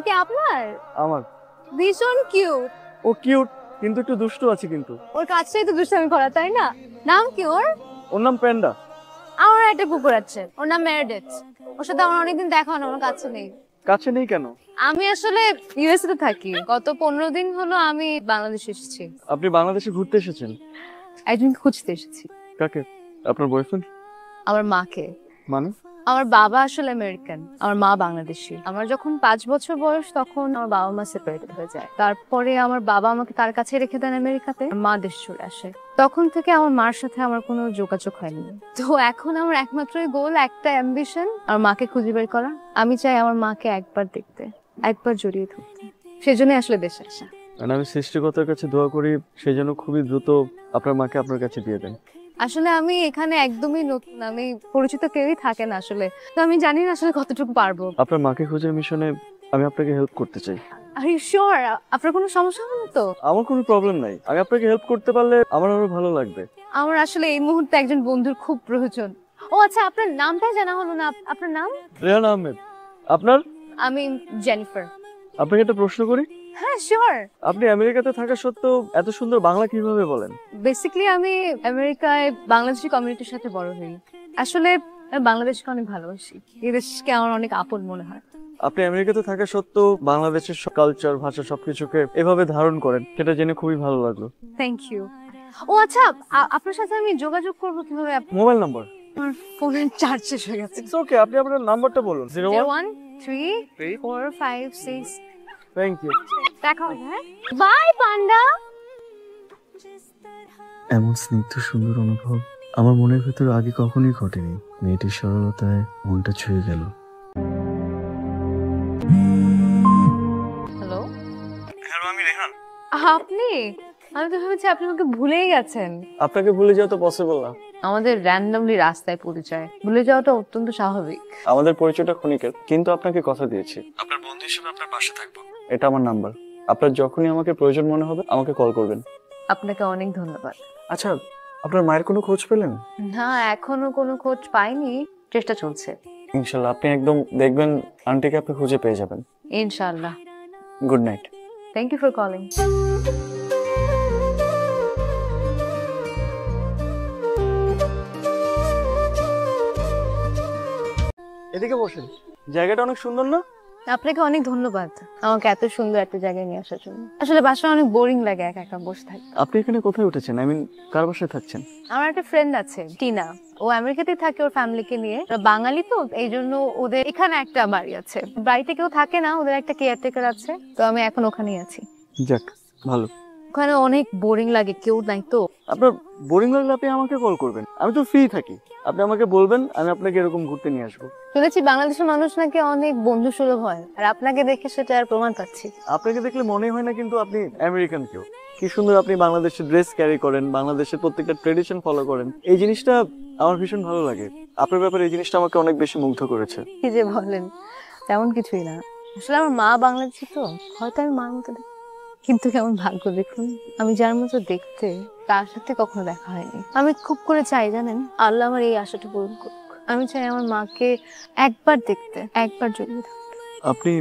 কি আপনার? আমার। ভীষণ কিউট। ও কিউট কিন্তু একটু দুষ্টু আছে কিন্তু। ওর কাজটাই তো দুষ্টামি করা, তাই না? নাম কি ওর? ওর নাম প্যান্ডা। আমার একটা কুকুর আছে, ওর নাম মেরেডিথ। ওর সাথে আমার অনেকদিন দেখা হয় না, ওর কাছে নেই। কাছে নেই কেন? আমি আসলে ইউএসএ তে থাকি, গত 15 দিন হলো আমি বাংলাদেশে এসেছি। আপনি বাংলাদেশে ঘুরতে এসেছেন? একজনকে খুঁজতে এসেছি। কাকে? আপনার বয়ফ্রেন্ড? আমার মাকে। মানে? আমার বাবা আসলে আমেরিকান, আমার মা বাংলাদেশি। আমার যখন 5 বছর বয়স তখন আমার বাবা মা সেপারেটেড হয়ে যায়। তারপরে আমার বাবা আমাকে তার কাছে রেখে দেন আমেরিকাতে, মা দেশ চলে আসে। তখন থেকে আমার মার সাথে আমার কোনো যোগাযোগ হয়নি। তো এখন আমার একমাত্র গোল, একটা অ্যাম্বিশন, আমার মাকে খুঁজে বের করা। আমি চাই আমার মাকে একবার দেখতে, একবার জড়িয়ে ধরতে। সেজন্য আসলে দেশে আসা। মানে আমি সৃষ্টিকর্তার কাছে দোয়া করি সেই জন্য খুবই দ্রুত আপনার মাকে আপনার কাছে দিয়ে দেন। আসলে আমি এখানে একদমই নতুন, আমি পরিচিত কেউই থাকে না আসলে, তো আমি জানি না আসলে কতটুকু পারবো। আপনার মাকে খোঁজার মিশনে আমি আপনাকে হেল্প করতে চাই। Are you sure? আপনার কোনো সমস্যা হবে না তো? আমার কোনো প্রবলেম নাই, আমি আপনাকে হেল্প করতে পারলে আমার আরো ভালো লাগবে। আমার আসলে এই মুহূর্তে একজন বন্ধুর খুব প্রয়োজন। ও আচ্ছা, আপনার নামটা জানা হলো না। আপনার নাম? রেহান আহমেদ। আপনার? আমি জেনিফার। আপনাকে একটা প্রশ্ন করি। হ্যাঁ শিওর। আপনি আমেরিকাতে থাকা সত্ত্বেও এত সুন্দর বাংলা কিভাবে বলেন? বেসিক্যালি আমি আমেরিকায় বাংলাদেশি কমিউনিটির সাথে বড় হই। আসলে আমি বাংলাদেশকে অনেক ভালোবাসি, এই দেশকে আমার অনেক আপন মনে হয়। আপনি আমেরিকাতে থাকা সত্ত্বেও বাংলাদেশের কালচার, ভাষা সবকিছুকে এভাবে ধারণ করেন, সেটা জেনে খুবই ভালো লাগলো। Thank you. ও আচ্ছা, আপনার সাথে আমি যোগাযোগ করবো কিভাবে? Mobile number? আমার ফোনের চার্জ শেষ হয়ে গেছে। ইটস ওকে, আপনি আপনার নাম্বারটা বলুন। 013456। Thank you. দেখা হবে। হ্যাঁ, বাই পান্ডা। এমন স্নিগ্ধ সুন্দর অনুভব আমার মনের ভেতর আগে কখনোই ঘটেনি। মেয়েটির সরলতায় মনটা ছুঁয়ে গেল। হ্যালো। হ্যালো, আমি রেহান। আপনি? আমি তো ভেবেছি আপনি আমাকে ভুলেই গেছেন। আপনাকে ভুলে যাওয়া তো পসিবল না। আমাদের র্যান্ডমলি রাস্তায় পরিচয়, ভুলে যাওয়াটা অত্যন্ত স্বাভাবিক। আমাদের পরিচয়টা ক্ষণিকের, কিন্তু আপনাকে কথা দিয়েছি আপনার বন্ধু হিসেবে আপনার পাশে থাকবো। এটা আমার নাম্বার, আপনার যখনই আমাকে প্রয়োজন মনে হবে আমাকে কল করবেন। আপনাকে অনেক ধন্যবাদ। আচ্ছা, আপনার মায়ের কোনো খোঁজ পেলেন? না, এখনো কোনো খোঁজ পাইনি, চেষ্টা চলছে। ইনশাল্লাহ আপনি একদম দেখবেন আন্টিকে আপনি খুঁজে পেয়ে যাবেন ইনশাআল্লাহ। Good night. Thank you for calling. এদিকে বসেন, জায়গাটা অনেক সুন্দর না? আপনাকে অনেক ধন্যবাদ আমাকে এত সুন্দর একটা জায়গায় নিয়ে আসার জন্য। আসলে বাসায় অনেক বোরিং লাগে একা একা বসে থাকতে। আপনি এখানে কোথায় উঠেছেন? আই মিন কার বাসায় থাকছেন? আমার একটা ফ্রেন্ড আছে টিনা, ও আমেরিকাতে থাকে ওর ফ্যামিলিকে নিয়ে। ওরা বাঙালি তো, এই জন্য ওদের এখানে একটা বাড়ি আছে। বাড়িতে কেউ থাকে না, ওদের একটা কেয়ারটেকার আছে, তো আমি এখন ওখানেই আছি। যাক ভালো। ওখানে অনেক বোরিং লাগে, কেউ নাই তো। আপনার বোরিং লাগলে আপনি আমাকে কল করবেন, আমি তো ফ্রি থাকি। আপনি আমাকে বলবেন, আমি আপনাকে এরকম ঘুরতে নিয়ে আসবো। শুনেছি বাংলাদেশের মানুষ নাকি অনেক বন্ধু সুলভ হয়, আর আপনাকে দেখে সেটা আর প্রমাণ পাচ্ছি। আপনাকে দেখলে মনে হয় না কিন্তু আপনি আমেরিকান কেউ। কি সুন্দর আপনি বাংলাদেশের ড্রেস ক্যারি করেন, বাংলাদেশের প্রত্যেকটা ট্রেডিশন ফলো করেন, এই জিনিসটা আমার ভীষণ ভালো লাগে। আপনার ব্যাপারে এই জিনিসটা আমাকে অনেক বেশি মুগ্ধ করেছে। কি যে বলেন, তেমন কিছুই না। আসলে আমার মা বাংলাদেশি তো, হয়তো আমি মার মতো দেখি। কিন্তু কেমন ভাগ্য দেখুন, আমি যার মতো দেখতে তার সাথে কখনো দেখা হয়নি। আমি খুব করে চাই জানেন, আল্লাহ আমার এই আশাটা পূরণ করুক। আমি চাই আমার মাকে একবার দেখতে, একবার জড়িয়ে থাকতে। আপনি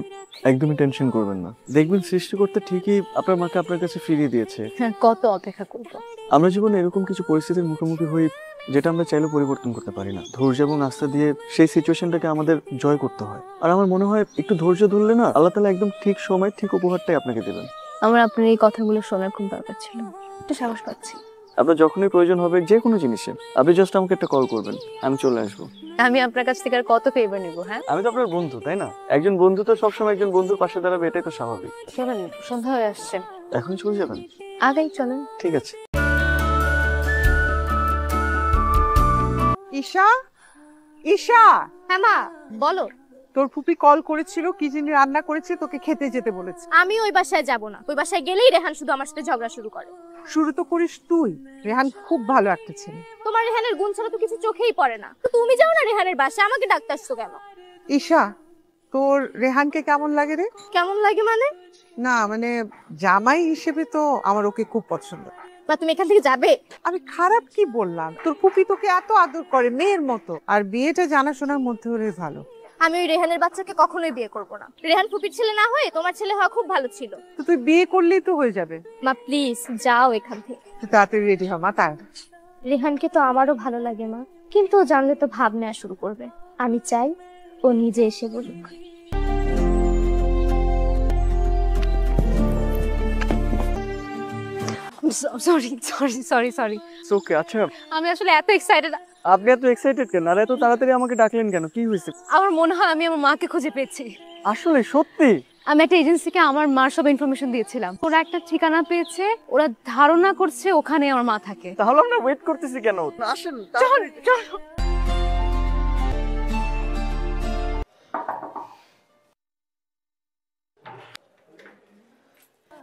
একদমই টেনশন করবেন না, দেখবেন সৃষ্টিকর্তা ঠিকই আপনার মাকে আপনার কাছে ফিরিয়ে দিয়েছে। হ্যাঁ, কত অপেক্ষা করবো। আমরা জীবনে এরকম কিছু পরিস্থিতির মুখোমুখি হই যেটা আমরা চাইলে পরিবর্তন করতে পারি না। ধৈর্য এবং আস্থা দিয়ে সেই সিচুয়েশনটাকে আমাদের জয় করতে হয়। আর আমার মনে হয় একটু ধৈর্য ধরলে না, আল্লাহ তাআলা একদম ঠিক সময় ঠিক উপহারটাই আপনাকে দেবেন। আমার আপনার এই কথাগুলো শোনার খুব দরকার ছিল, একটু সাহস পাচ্ছি। আপনার যখনই প্রয়োজন হবে যে কোনো জিনিসে, আপনি জাস্ট আমাকে একটা কল করবেন, আমি চলে আসবো। আমি আপনার কাছ থেকে আর কত ফেভার নিব? হ্যাঁ, আমি তো আপনার বন্ধু, তাই না? একজন বন্ধু তো সবসময় একজন বন্ধুর পাশে দাঁড়াবে, এটাই তো স্বাভাবিক। চলেন, সন্ধ্যা হয়ে আসছে। এখন চলে যাবেন? আগেই চলেন। ঠিক আছে। ঈশা, ঈশা, হ্যাঁ মা, বলো। তোর ফুপি কল করেছিল, কি যিনি রান্না করেছে তোকে খেতে যেতে বলেছে। আমি ওই বাসায় যাব না, ওই বাসায় গেলেই রেহান শুধু আমার সাথে ঝগড়া শুরু করে। শুরু তো করিস তুই, রেহান খুব ভালো একটা ছেলে। তোমার রেহানের গুণ ছাড়া তো কিছু চোখেই পড়ে না, তো তুমি যাও না রেহানের বাসায়, আমাকে ডাকতে আসছো কেন? ঈশা, তোর রেহানকে কেমন লাগে রে? কেমন লাগে মানে? না মানে জামাই হিসেবে তো আমার ওকে খুব পছন্দ। মা তুমি এখান থেকে যাবে? আমি খারাপ কি বললাম? তোর ফুপি তোকে এত আদর করে মেয়ের মতো, আর বিয়েটা জানাশোনার মধ্যে হলে ভালো। আমি ওই রেহানের বাচ্চাকে কখনোই বিয়ে করব না। রেহান ফুপির ছেলে না হয়ে তোমার ছেলে হওয়া খুব ভালো ছিল। তো তুই বিয়ে করলেই তো হয়ে যাবে। মা প্লিজ যাও এখান থেকে। তুই তাড়াতাড়ি রেডি হ মা। তার রেহানকে তো আমারও ভালো লাগে মা, কিন্তু ও জানলে তো ভাব নেওয়া শুরু করবে। আমি চাই ও নিজে এসে বলুক। সরি সরি সরি সরি, ওকে। আচ্ছা, আমি আসলে এত এক্সাইটেড। আপনি এত এক্সাইটেড কেন? আর এত তাড়াতাড়ি আমাকে ডাকলেন কেন? কি হয়েছে? আমার মনে হয় আমি আমার মাকে খুঁজে পেয়েছি। আসলে সত্যি? আমি একটা এজেন্সিকে আমার মার সব ইনফরমেশন দিয়েছিলাম, ওরা একটা ঠিকানা পেয়েছে, ওরা ধারণা করছে ওখানে আমার মা থাকে। তাহলে আমরা ওয়েট করতেছি কেন? আসেন।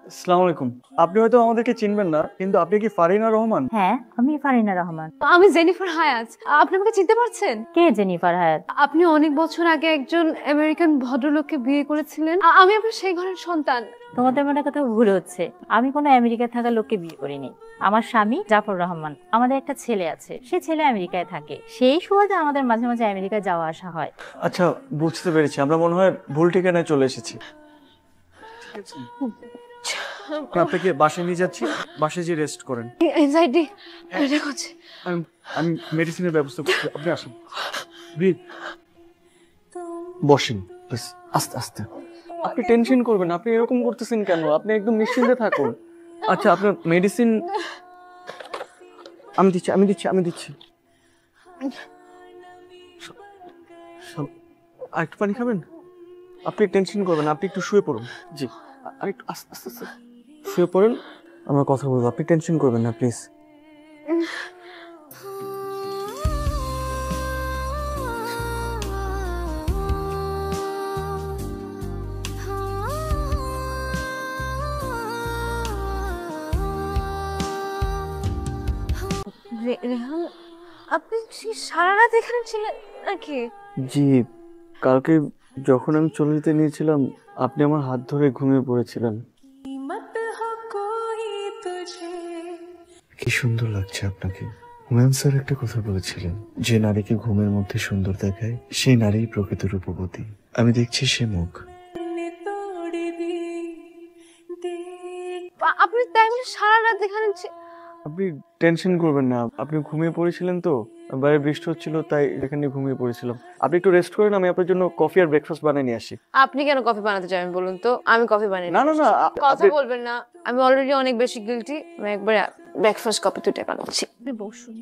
আসসালামু আলাইকুম। আপনি হয়তো আমাদেরকে চিনবেন না, কিন্তু আপনি কি ফারিনা রহমান? হ্যাঁ, আমি ফারিনা রহমান। আমি জেনিফার হায়াত। আপনি আমাকে চিনতে পারছেন? কে জেনিফার হায়াত? আপনি অনেক বছর আগে একজন আমেরিকান ভদ্রলোককে বিয়ে করেছিলেন। আমি আপনার সেই ঘরের সন্তান। তোমাদের মনে কথা ভুল হচ্ছে। আমি কোনো আমেরিকায় থাকা লোককে বিয়ে করিনি। আমার স্বামী জাফর রহমান। আমাদের একটা ছেলে আছে, সে ছেলে আমেরিকায় থাকে। সেই সুবাদে আমাদের মাঝে মাঝে আমেরিকায় যাওয়া আসা হয়। আচ্ছা, বুঝতে পেরেছি। আমরা মনে হয় ভুল ঠিকানায় চলে এসেছি। আপনাকে বাসায় নিয়ে যাচ্ছি, বাসায় যে রেস্ট করেন। এনজাইটি এটা হচ্ছে। আমি মেডিসিনের ব্যবস্থা করছি, আপনি আসুন। ব্রিথ। বসেন প্লিজ, আস্তে আস্তে। আপনি টেনশন করবেন, আপনি এরকম করতেছেন কেন? আপনি একদম নিশ্চিন্তে থাকুন। আচ্ছা, আপনার মেডিসিন আমি দিচ্ছি। আর একটু পানি খাবেন? আপনি টেনশন করবেন, আপনি একটু শুয়ে পড়ুন। জি, আর একটু আস্তে আস্তে শুয়ে পড়ুন, আমরা কথা বলবো। আপনি টেনশন করবেন না প্লিজ। রেহান, আপনি সারা রাত এখানে ছিলেন নাকি? জি, কালকে যখন আমি চলে যেতে নিয়েছিলাম, আপনি আমার হাত ধরে ঘুমিয়ে পড়েছিলেন। কি সুন্দর লাগছে আপনাকে। হুমায়ুন স্যার একটা কথা বলেছিলেন, যে নারীকে ঘুমের মধ্যে সুন্দর দেখায় সেই নারী প্রকৃত রূপবতী। আমি দেখছি সে মুখ। আপনি তাই বলে সারা রাত এখানে আপনি টেনশন করবেন না, আপনি ঘুমিয়ে পড়েছিলেন তো, বাইরে বৃষ্টি হচ্ছিল তাই এখানে ঘুমিয়ে পড়েছিলাম। আপনি একটু রেস্ট করেন, আমি আপনার জন্য কফি আর ব্রেকফাস্ট বানিয়ে নিয়ে আসি। আপনি কেন কফি বানাতে চান বলুন তো? আমি কফি বানাই। না না না, কথা বলবেন না, আমি অলরেডি অনেক বেশি গিলটি। আমি একবার ব্রেকফাস্ট কফি দুটো বানাচ্ছি। আপনি বসুন,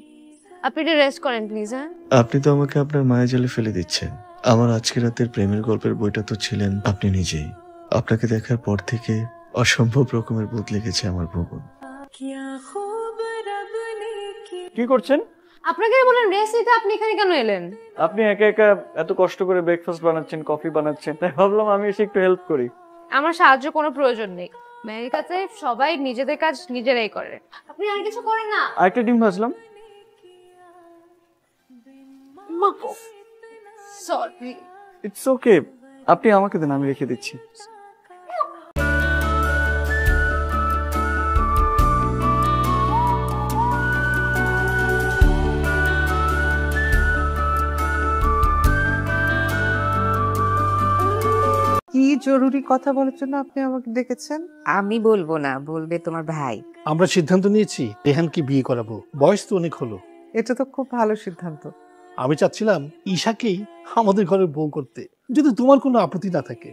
আপনি একটু রেস্ট করেন প্লিজ। হ্যাঁ, আপনি তো আমাকে আপনার মায়াজালে ফেলে দিচ্ছেন। আমার আজকে রাতের প্রেমের গল্পের বইটা তো ছিলেন আপনি নিজেই। আপনাকে দেখার পর থেকে অসম্ভব রকমের বদলে গেছে আমার ভুবন। কি করছেন? আপনাকে বলেন রেস্ট নিতে, আপনি এখানে কেন এলেন? আপনি একা একা এত কষ্ট করে ব্রেকফাস্ট বানাচ্ছেন, কফি বানাচ্ছেন, তাই ভাবলাম আমি এসে একটু হেল্প করি। আমার সাহায্য কোনো প্রয়োজন নেই। আমেরিকাতে সবাই নিজেদের কাজ নিজেরাই করে, আপনি আর কিছু করেন না। আরেকটা ডিম ভাজলাম। সরি। ইটস ওকে, আপনি আমাকে দেন, আমি রেখে দিচ্ছি। কি জরুরি কথা বলার জন্য আপনি আমাকে ডেকেছেন? আমি বলবো না, বলবে তোমার ভাই। আমরা সিদ্ধান্ত নিয়েছি রেহানকে বিয়ে করাবো। বয়স তো অনেক হলো। এটা তো খুব ভালো সিদ্ধান্ত। আমি চাচ্ছিলাম ঈশাকেই আমাদের ঘরে বউ করতে, যদি তোমার কোনো আপত্তি না থাকে।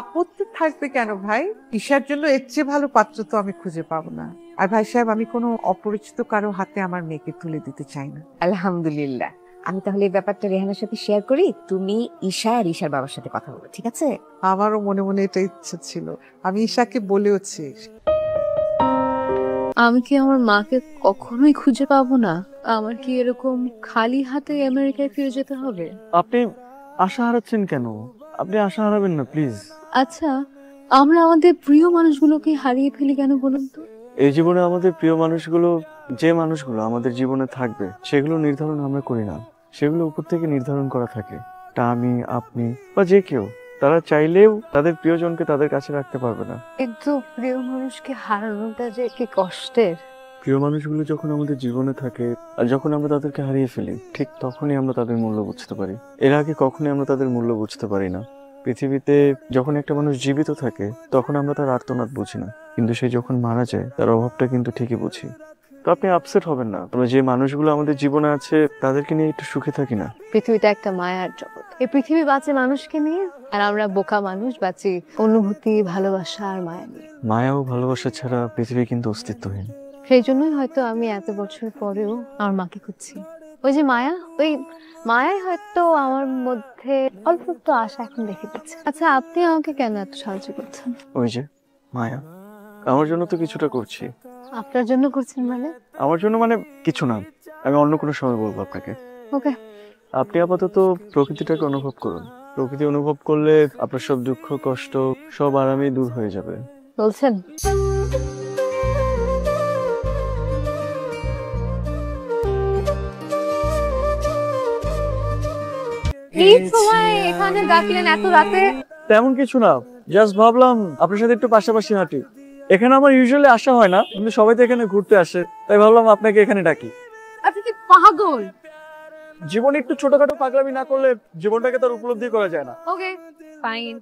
আপত্তি থাকবে কেন ভাই? ঈশার জন্য এর চেয়ে ভালো পাত্র তো আমি খুঁজে পাবো না। আর ভাই সাহেব, আমি কোনো অপরিচিত কারো হাতে আমার মেয়েকে তুলে দিতে চাই না। আলহামদুলিল্লাহ। আমি তাহলে এই ব্যাপারটা রেহানের সাথে শেয়ার করি। তুমি ঈশা আর ঈশার বাবার সাথে কথা বলো, ঠিক আছে? আমারও মনে মনে এটা ইচ্ছা ছিল, আমি ঈশাকে বলেওছি। আমি কি আমার মাকে কখনোই খুঁজে পাবো না? আমার কি এরকম খালি হাতে আমেরিকায় ফিরে যেতে হবে? আপনি আশা হারাচ্ছেন কেন? আপনি আশা হারাবেন না প্লিজ। আচ্ছা, আমরা আমাদের প্রিয় মানুষগুলোকে হারিয়ে ফেলি কেন বলুন তো? এই জীবনে আমাদের প্রিয় মানুষগুলো, যে মানুষগুলো আমাদের জীবনে থাকবে, সেগুলো নির্ধারণ আমরা করি না, সেগুলো উপর থেকে নির্ধারণ করা থাকে। তা আমি, আপনি বা যে কেউ, তারা চাইলেও তাদের প্রিয়জনকে তাদের কাছে রাখতে পারবে না। কিন্তু প্রিয় মানুষকে হারানোটা যে কি কষ্টের। প্রিয় মানুষগুলো যখন আমাদের জীবনে থাকে আর যখন আমরা তাদেরকে হারিয়ে ফেলি, ঠিক তখনই আমরা তাদের মূল্য বুঝতে পারি। এর আগে কখনোই আমরা তাদের মূল্য বুঝতে পারি না। পৃথিবীতে যখন একটা মানুষ জীবিত থাকে তখন আমরা তার আর্তনাদ বুঝি না, কিন্তু সে যখন মারা যায় তার অভাবটা কিন্তু ঠিকই বুঝি। তো আপনি আপসেট হবেন না, আমরা যে মানুষগুলো আমাদের জীবনে আছে তাদেরকে নিয়ে একটু সুখে থাকি না। পৃথিবীটা একটা মায়ার জগৎ। এই পৃথিবী বাঁচে মানুষকে নিয়ে, আর আমরা বোকা মানুষ বাঁচি অনুভূতি, ভালোবাসা আর মায়া নিয়ে। মায়া ও ভালোবাসা ছাড়া পৃথিবী কিন্তু অস্তিত্বহীন। সেই জন্যই হয়তো আমি এত বছর পরেও আমার মাকে খুঁজছি। ওই যে মায়া, ওই মায়াই হয়তো আমার মধ্যে অল্প একটু আশা এখন দেখে পাচ্ছে। আচ্ছা, আপনি আমাকে কেন এত সাহায্য করছেন? ওই যে মায়া, আমার জন্য তো কিছুটা করছি। আপনার জন্য করছেন মানে? আমার জন্য মানে কিছু না, আমি অন্য কোনো সময় বলবো আপনাকে। ওকে। আপনি আপাতত প্রকৃতিটাকে অনুভব করুন। প্রকৃতি অনুভব করলে আপনার সব দুঃখ কষ্ট সব আরামেই দূর হয়ে যাবে। বলছেন? এই সময় এখানে ডাকলেন এত রাতে? তেমন কিছু না, জাস্ট ভাবলাম আপনার সাথে একটু পাশাপাশি হাঁটি। এখানে আমার ইউজুয়ালি আসা হয় না, কিন্তু সবাই তো এখানে ঘুরতে আসে, তাই ভাবলাম আপনাকে এখানে ডাকি। আপনি কি পাগল? জীবনে একটু ছোটখাটো পাগলামি না করলে জীবনটাকে তার উপলব্ধি করা যায় না। ওকে, ফাইন।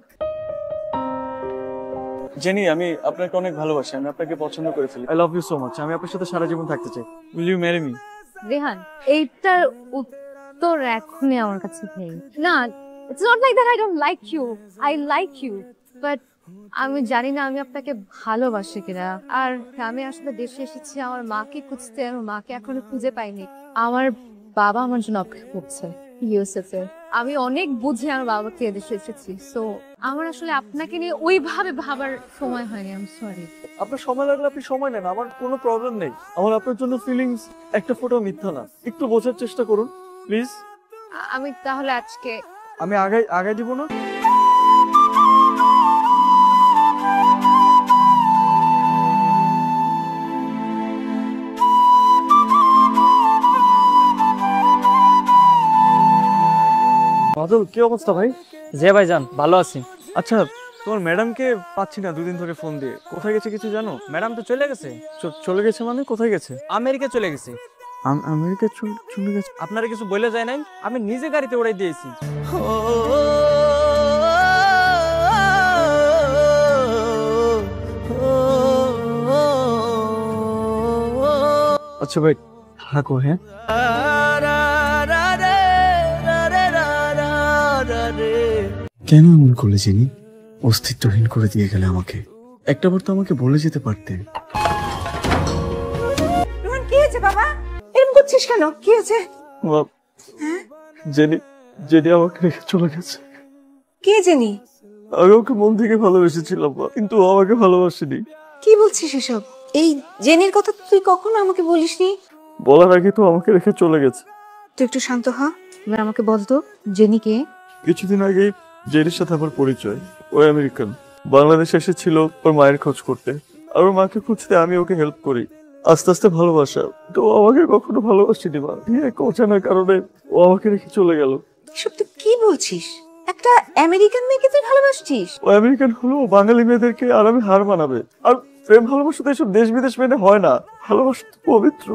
জেনি, আমি আপনাকে অনেক ভালোবাসি, আমি আপনাকে পছন্দ করে ফেলি। I love you so much. আমি আপনার সাথে সারা জীবন থাকতে চাই। Will you marry me? Rehan, এইটার উত্তর এখনই আমার কাছে নেই। না, it's not like that I don't like you, I like you, but আমি জানি না আমি আপনাকে ভালোবাসি কিনা। আর আমি আসলে দেশে এসেছি আমার মাকে খুঁজতে, আমার মাকে এখনো খুঁজে পাইনি। আমার বাবা আমার জন্য অপেক্ষা করছে ইউএসএ। আমি অনেক বুঝে আমার বাবাকে এদেশে এসেছি, সো আমার আসলে আপনাকে নিয়ে ওইভাবে ভাবার সময় হয়নি। I am sorry. আপনার সময় লাগলে আপনি সময় নেন, আমার কোনো প্রবলেম নেই। আমার আপনার জন্য ফিলিংস একটা ফোঁটা মিথ্যা না, একটু বোঝার চেষ্টা করুন প্লিজ। আমি তাহলে আজকে আমি আগে দিব না। বাদল, কি অবস্থা ভাই? জি ভাইজান, ভালো আছি। আচ্ছা, তোমার ম্যাডামকে পাচ্ছি না দুদিন ধরে ফোন দিয়ে, কোথায় গেছে কিছু জানো? ম্যাডাম তো চলে গেছে। চলে গেছে মানে কোথায় গেছে? আমেরিকা চলে গেছে। আমেরিকা চলে গেছে? আপনারা কিছু বলে যায় নাই, আমি নিজে গাড়িতে উড়াই দিয়েছি। আচ্ছা ভাই, থাকো। হ্যাঁ, কেন এমন করলে জেনি? অস্তিত্বহীন করে দিয়ে গেলে আমাকে। একটাবার তো আমাকে বলে যেতে পারতে। রোহন, কি হয়েছে বাবা? এরকম করছিস কেন? কি হয়েছে? জেনি আমাকে রেখে চলে গেছে। কে জেনি? আমি ওকে মন থেকে ভালোবেসেছিলাম, কিন্তু ও আমাকে ভালোবাসেনি। কি বলছিস এসব? এই জেনির কথা তুই কখনো আমাকে বলিসনি। বলার আগে তো আমাকে রেখে চলে গেছে। তুই একটু শান্ত হ, এবার আমাকে বলতো জেনি কে? কিছুদিন আগে জেনির সাথে আমার পরিচয়। ও আমেরিকান, বাংলাদেশে এসেছিল ওর মায়ের খোঁজ করতে, আর ওর মাকে খুঁজতে আমি ওকে হেল্প করি। আস্তে আস্তে ভালোবাসা, তো ও আমাকে কখনো ভালোবাসেনি মা। এক অজানার কারণে ও আমাকে রেখে চলে গেল। এসব তুই কি বলছিস? একটা আমেরিকান মেয়েকে তুই ভালোবাসছিস? ও আমেরিকান হলো বাঙালি মেয়েদেরকে আরামে হার মানাবে। আর প্রেম ভালোবাসা তো এসব দেশ বিদেশ মেনে হয় না, ভালোবাসা তো পবিত্র।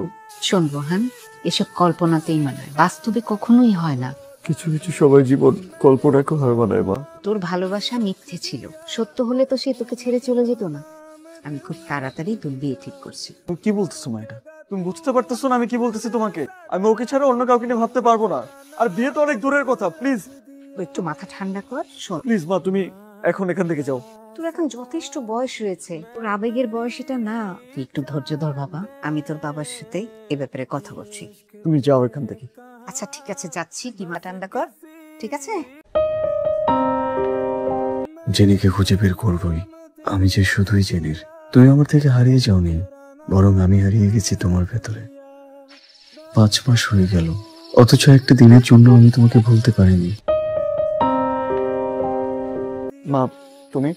শোন রোহান, এসব কল্পনাতেই মানায়, বাস্তবে কখনোই হয় না। কিছু কিছু সবাই জীবন কল্পনাকে হার মানায় মা। তোর ভালোবাসা মিথ্যে ছিল, সত্য হলে তো সে তোকে ছেড়ে চলে যেত না। আমি খুব তাড়াতাড়ি তোর বিয়ে ঠিক করছি। তুমি কি বলতেছো মা? এটা তুমি বুঝতে পারতেছো না আমি কি বলতেছি তোমাকে? আমি ওকে ছাড়া অন্য কাউকে নিয়ে ভাবতে পারবো না। আর বিয়ে তো অনেক দূরের কথা। প্লিজ একটু মাথা ঠান্ডা কর। শোন, প্লিজ মা, তুমি এখন এখান থেকে যাও। তোর এখন যথেষ্ট বয়স হয়েছে, তোর আবেগের বয়স এটা না। তুই একটু ধৈর্য ধর বাবা, আমি তোর বাবার সাথে এ ব্যাপারে কথা বলছি। তুমি যাও এখান থেকে। আচ্ছা ঠিক আছে, যাচ্ছি। কি মাথা ঠান্ডা কর, ঠিক আছে? জেনিকে খুঁজে বের করবোই। আমি যে শুধুই জেনির। তুমি আমার থেকে হারিয়ে যাওনি, বরং আমি হারিয়ে গেছি তোমার ভেতরে। 5 মাস হয়ে গেল, অথচ একটা দিনের জন্য আমি তোমাকে ভুলতে পারিনি। মা, তুমি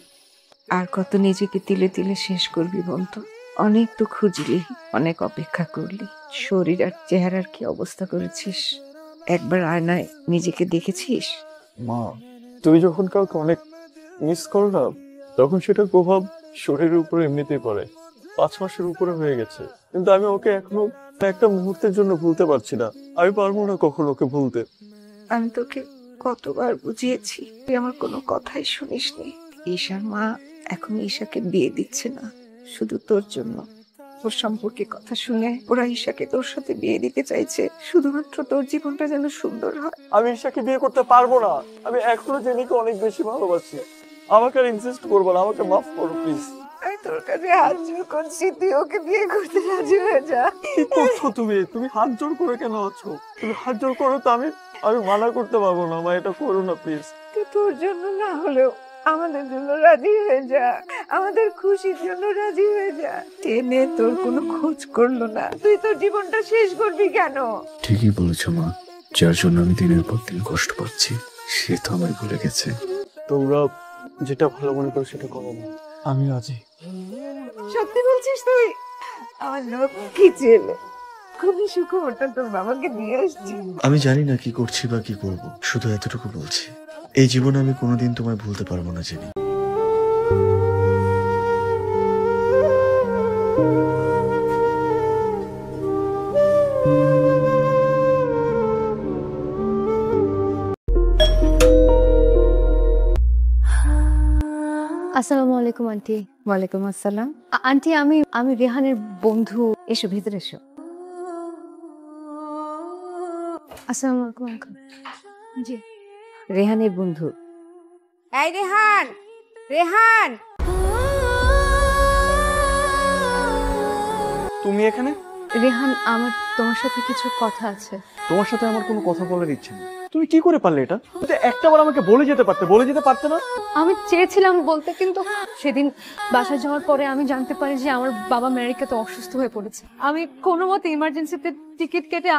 আর কত নিজেকে তিলে তিলে শেষ করবি বলতো? অনেক তো খুঁজলি, অনেক অপেক্ষা করলি, শরীর আর চেহারার কি অবস্থা করেছিস? একবার আয়নায় নিজেকে দেখেছিস? মা, তুমি যখন কাউকে অনেক মিস করো না, তখন সেটার প্রভাব শরীরের উপর এমনিতেই পড়ে। 5 মাসের উপরে হয়ে গেছে, কিন্তু আমি ওকে এখনো একটা মুহূর্তের জন্য ভুলতে পারছি না। আমি পারবো না কখনো ওকে ভুলতে। আমি তোকে কতবার বুঝিয়েছি, তুই আমার কোনো কথাই শুনিসনি। ঈশার মা এখন ঈশাকে বিয়ে দিচ্ছে না শুধু তোর জন্য। তোর সম্পর্কে কথা শুনে ওরা ঈশাকে তোর সাথে বিয়ে দিতে চাইছে শুধুমাত্র তোর জীবনটা যেন সুন্দর হয়। আমি ঈশাকে বিয়ে করতে পারবো না। আমি এখনো জেনিকে অনেক বেশি ভালোবাসি। আমাকে আর ইনসিস্ট করবো না, আমাকে মাফ করো প্লিজ। আমি তোর কাছে হাত জোর করছি, তুই ওকে বিয়ে করতে রাজি হয়ে যা। কি করছো তুমি? তুমি হাত জোর করে কেন আছো? তুমি হাত জোর করো তো আমি মানা করতে পারবো না। মা, এটা করো না প্লিজ। তুই তোর জন্য না হলেও আমাদের জন্য রাজি হয়ে যা, আমাদের খুশির জন্য রাজি হয়ে যা। টেনে তোর কোনো খোঁজ করলো না, তুই তোর জীবনটা শেষ করবি কেন? ঠিকই বলেছো মা, যার জন্য আমি দিনের পর দিন কষ্ট পাচ্ছি সে তো আমায় ভুলে গেছে। তোমরা যেটা ভালো মনে করো সেটা করো না, আমি রাজি। সত্যি বলছিস তুই? আমার লক্ষ্মী ছেলে, খুবই সুখবরটা তোর বাবাকে দিয়ে আসছি। আমি জানি না কি করছি বা কি করব, শুধু এতটুকু বলছি, এই জীবনে আমি কোনোদিন তোমায় ভুলতে পারবো না জেনি। আসসালামু আলাইকুম আন্টি। ওয়ালাইকুম আসসালাম। আন্টি, আমি রেহানের বন্ধু। এসো ভিতরে এসো। আসসালামু আলাইকুম আঙ্কেল। জি। রেহানের বন্ধু। এই রেহান, রেহান, তুমি এখানে? রেহান, আমার তোমার সাথে কিছু কথা আছে। তোমার সাথে আমার কোনো কথা বলার ইচ্ছে নেই। তুমি কি করে পারলে এটা? তুমি একটাবার আমাকে বলে যেতে পারতে না? আমি চেয়েছিলাম বলতে, কিন্তু সেদিন বাসায় যাওয়ার পরে আমি জানতে পারি যে আমার বাবা আমেরিকাতে অসুস্থ হয়ে পড়েছে। আমি কোনো মতে ইমার্জেন্সিতে টিকিট কেটে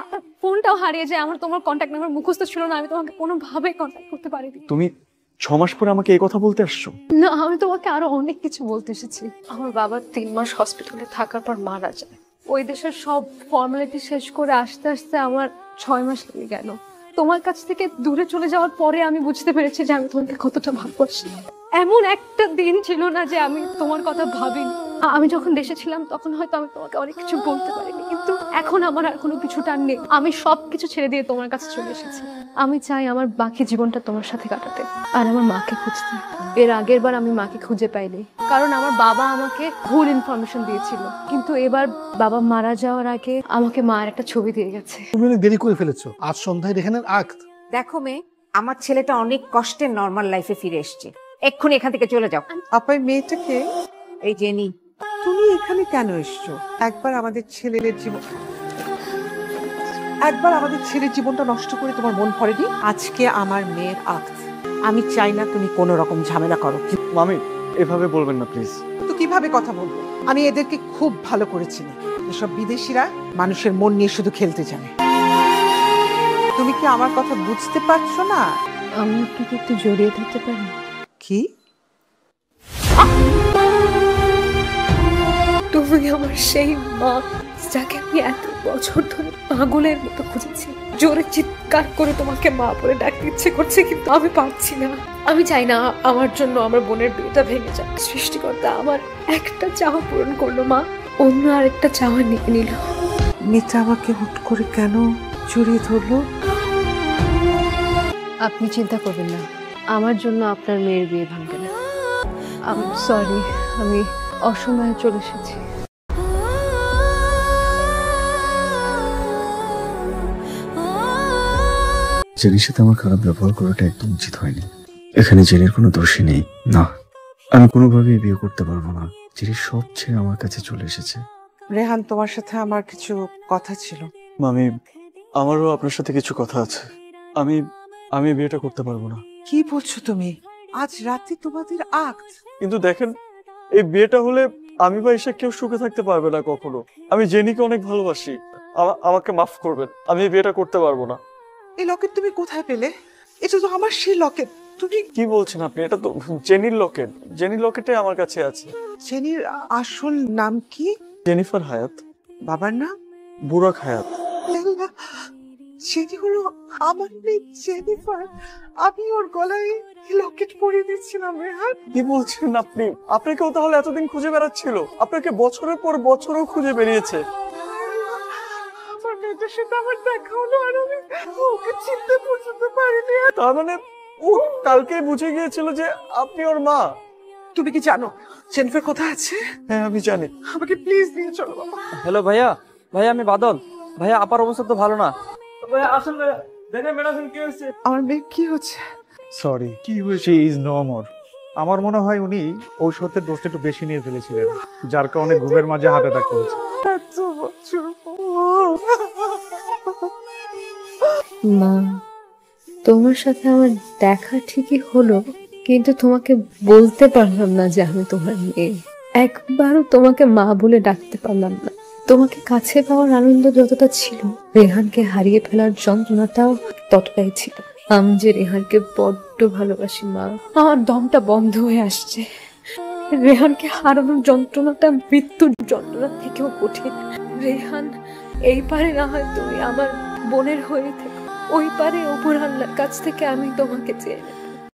ফোনটাও হারিয়ে যায়। আমার তোমার কন্ট্যাক্ট নাম্বার মুখস্থ ছিল না, আমি তোমাকে কোনোভাবেই কন্ট্যাক্ট করতে পারিনি। তুমি 6 মাস পরে আমাকে এই কথা বলতে আসছো? না, আমি তোমাকে আরো অনেক কিছু বলতে এসেছি। আমার বাবা 3 মাস হসপিটালে থাকার পর মারা যায়। ওই দেশের সব ফর্মালিটি শেষ করে আসতে আসতে আমার 6 মাস লেগে গেল। তোমার কাছ থেকে দূরে চলে যাওয়ার পরে আমি বুঝতে পেরেছি যে আমি তোমাকে কতটা ভালোবাসি। এমন একটা দিন ছিল না যে আমি তোমার কথা ভাবিনি। আমি যখন দেশে ছিলাম তখন হয়তো আমি তোমাকে অনেক কিছু বলতে পারিনি, কিন্তু এখন আমার আর কোনো কিছুটা নেই। আমি সবকিছু ছেড়ে দিয়ে তোমার কাছে চলে এসেছি। আমি চাই আমার বাকি জীবনটা তোমার সাথে কাটাতে আর আমার মাকে খুঁজতে। এর আগের বার আমি মাকে খুঁজে পাইনি, কারণ আমার বাবা আমাকে ভুল ইনফরমেশন দিয়েছিল, কিন্তু এবার বাবা মারা যাওয়ার আগে আমাকে মায়ের একটা ছবি দিয়ে গেছে। তুমি অনেক দেরি করে ফেলেছো। আজ সন্ধ্যায় রেহানের আক্ত। দেখো মেয়ে, আমার ছেলেটা অনেক কষ্টে নর্মাল লাইফে ফিরে এসেছে। এক্ষুনি এখান থেকে চলে যাও। আপাই মেয়েটাকে, এই জেনি, তুমি এখানে কেন এসছো? একবার আমাদের ছেলের জীবনটা নষ্ট করে তোমার মন পড়েনি? আজকে আমার মেয়ের আক্ত, আমি চাই না তুমি কোনো রকম ঝামেলা করো। মামি, এভাবে বলবেন না প্লিজ। তো কিভাবে কথা বলবো? আমি এদেরকে খুব ভালো করে চিনি। এসব বিদেশিরা মানুষের মন নিয়ে শুধু খেলতে জানে। তুমি কি আমার কথা বুঝতে পারছো না? আমি আপনাকে একটু জড়িয়ে ধরতে পারি? কি? তুমি আমার সেই মা, যাকে আমি এত বছর ধরে পাগলের মতো খুঁজেছি। জোরে চিৎকার করে তোমাকে মা বলে ডাকতে ইচ্ছে করছে, কিন্তু আমি পারছি না। আমি চাই না আমার জন্য আমার বোনের বিয়েটা ভেঙে যাক। সৃষ্টিকর্তা আমার একটা চাওয়া পূরণ করলো মা, অন্য আরেকটা চাওয়া নিয়ে নিল। মেয়েটা আমাকে হুট করে কেন জড়িয়ে ধরলো? আপনি চিন্তা করবেন না, আমার জন্য আপনার মেয়ের বিয়ে ভাঙবে না। আমি সরি, আমি অসময়ে চলে এসেছি। জেনির সাথে আমার খারাপ ব্যবহার করাটা একদম উচিত হয়নি। এখানে জেনির কোনো দোষই নেই। না, আমি কোনোভাবেই বিয়ে করতে পারবো না। জেনি সব ছেড়ে আমার কাছে চলে এসেছে। রেহান, তোমার সাথে আমার কিছু কথা ছিল। মামি, আমারও আপনার সাথে কিছু কথা আছে। আমি বিয়েটা করতে পারবো না। কি বলছো তুমি? আজ রাতে তোমাদের আক্ত। কিন্তু দেখেন, এই বিয়েটা হলে আমি বা ঈশা কেউ সুখে থাকতে পারবে না কখনো। আমি জেনিকে অনেক ভালোবাসি। আমাকে মাফ করবেন, আমি এই বিয়েটা করতে পারবো না। এই লকেট তুমি কোথায় পেলে? এটা তো আমার সেই লকেট। তুমি কি বলছেন আপনি? এটা তো জেনির লকেট। জেনির লকেটে আমার কাছে আছে। জেনির আসল নাম কি? জেনিফার হায়াত। বাবার নাম? বুরাক হায়াত। সেটি হলো আমার মেয়ে জেনিফার। আমি ওর গলায় লকেট পরিয়ে দিচ্ছিলাম রেহান। কি বলছেন আপনি? আপনাকেও তাহলে এতদিন খুঁজে বেড়াচ্ছিল? আপনাকে বছরের পর বছরও খুঁজে বেরিয়েছে। আমার মেয়েটার সাথে আমার দেখা হলো আর আমি ওকে চিনতে পর্যন্ত পারিনি। তার মানে ও কালকে বুঝে গিয়েছিল যে আপনি ওর মা? তুমি কি জানো জেনিফার কোথায় আছে? হ্যাঁ আমি জানি। আমাকে প্লিজ নিয়ে চলো বাবা। হ্যালো ভাইয়া, ভাইয়া আমি বাদল। ভাইয়া আপার অবস্থা তো ভালো না। ভাইয়া আসুন ভাইয়া, দেখেন ম্যাডাম কি হয়েছে। আমার মেয়ে কি হচ্ছে? সরি, কি হয়েছে? Is no more. আমার মনে হয় উনি ঔষধের ডোজটা একটু বেশি নিয়ে ফেলেছিলেন, যার কারণে ঘুমের মাঝে হার্ট অ্যাটাক করেছে। এত বছর মা, তোমার সাথে আমার দেখা ঠিকই হলো, কিন্তু তোমাকে বলতে পারলাম না যে আমি তোমার মেয়ে। একবারও তোমাকে মা বলে ডাকতে পারলাম না। তোমাকে কাছে পাওয়ার আনন্দ যতটা ছিল, রেহানকে হারিয়ে ফেলার যন্ত্রণাটাও ততটাই ছিল। আমি যে রেহানকে বড্ড ভালোবাসি মা, আমার দমটা বন্ধ হয়ে আসছে। রেহানকে হারানোর যন্ত্রণাটা মৃত্যুর যন্ত্রণা থেকেও কঠিন। রেহান, এই পারে না হয় তুমি আমার বোনের হয়ে থেকো, ওই পারে ওপর আল্লাহর কাছ থেকে আমি তোমাকে চেয়ে নেব।